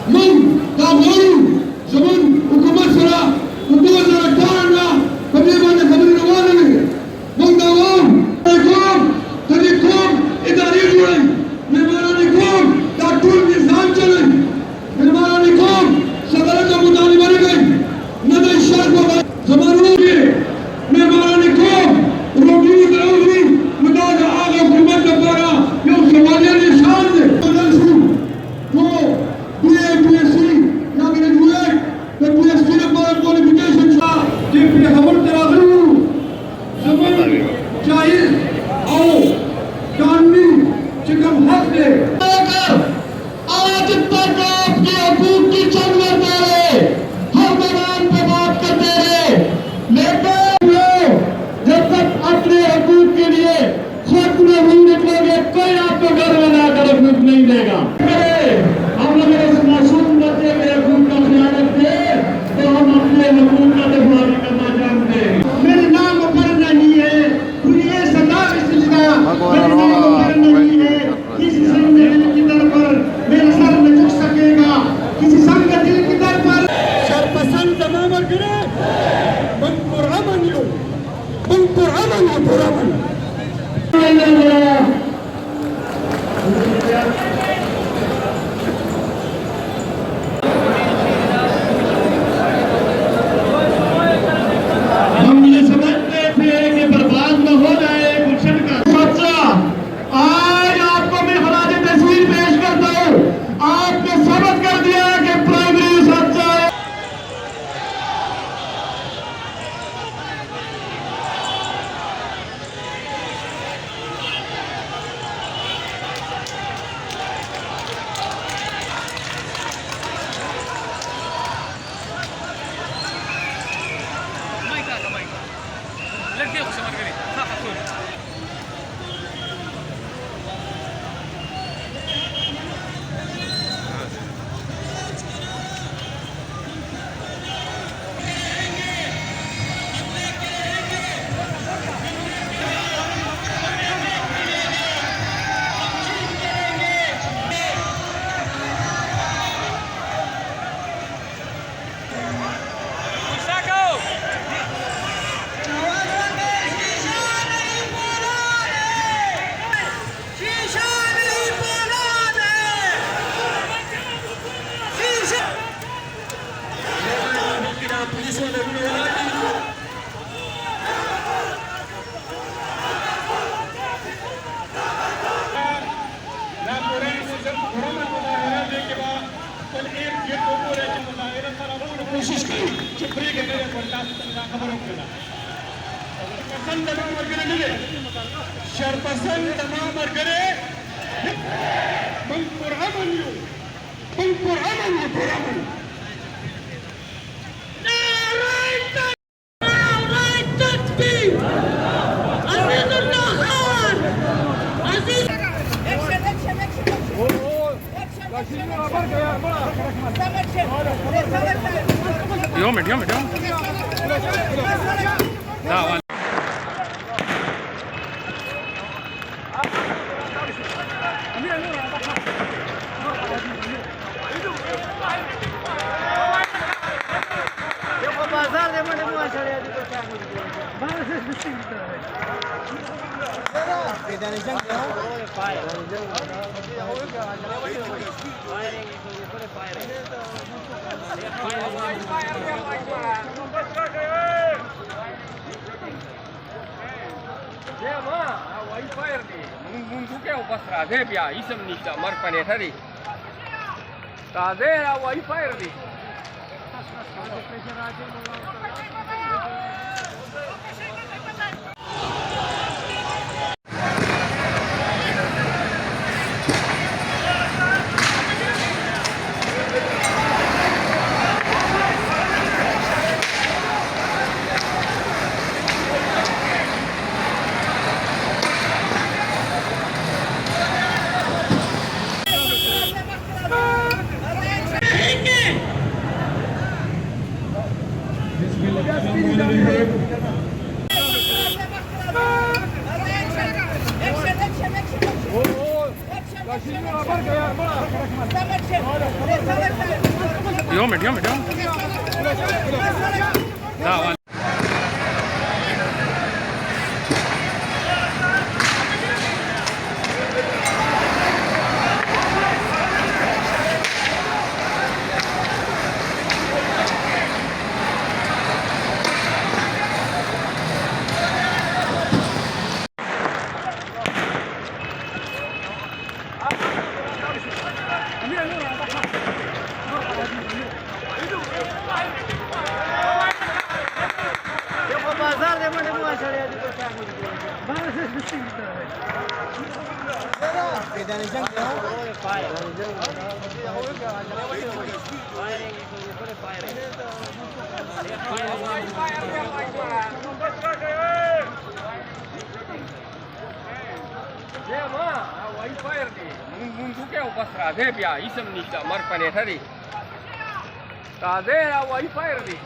من قانون زمن حکومت سره په 2018 نه په دې باندې خبرې روانې وي. موږ دا وایو کوم د دې کوم ادارې جوړوي، مېرمانانې کوم دا ټول نظام چلوي، مېرمانانې کوم صدارت ته مطالبه نه کوي، نه د شرط په زمانو کې مېرمانانې کوم روټي دروي نو دا د هغه حکومت لپاره یو سوالیه نشان دی. بدل شو نو BAPSC یا ګریجویټ د PhD لپاره کوالیفیکیشن شته چې پرې خبر ته راغلي وو زموږ جایز او قانوني چې کوم حق دی آج तक आपके हकूक की जंग लड़ते रहे, हर मैदान पे बात करते रहे, लेकिन जब तक अपने हकूक के लिए खुद नहीं निकलोगे कोई आपको घर बनाकर हकूक नहीं देगा. हम लोग इस मासूम बच्चे के हकूक का ख्याल रखते तो हम अपने हकूक का दफा भी करना चाहते हैं. मेरे नाम पर नहीं है पूरी ये सदा इसलिए मेरे नाम पर नहीं है किसी संग दिल की दर पर मेरा सर न झुक सकेगा, किसी संग दिल की दर पर शरपसंद तमाम करे मन पुरअमन यो पुरअमन हम ये समझते थे कि बर्बाद न हो जाए गुलशन का बच्चा. आज आपको मैं खराज तस्वीर पेश करता हूँ. आपने साबित कर दिया कि प्राइमरी सच्चा है. कोशिश करी चुपड़ी के मेरे खबरों के ना पसंद तमाम वर्गरे मिले शरपसंद तमाम वर्गरे पुरअमन يوم لا Mungkin pas rade biar isem ni jamar panetari. Rade lah wifi ni. Bismillahirrahmanirrahim. Dios mío. Da, vale. Munduke upasrade pia isam nista mar panethari. Tade a wifi di.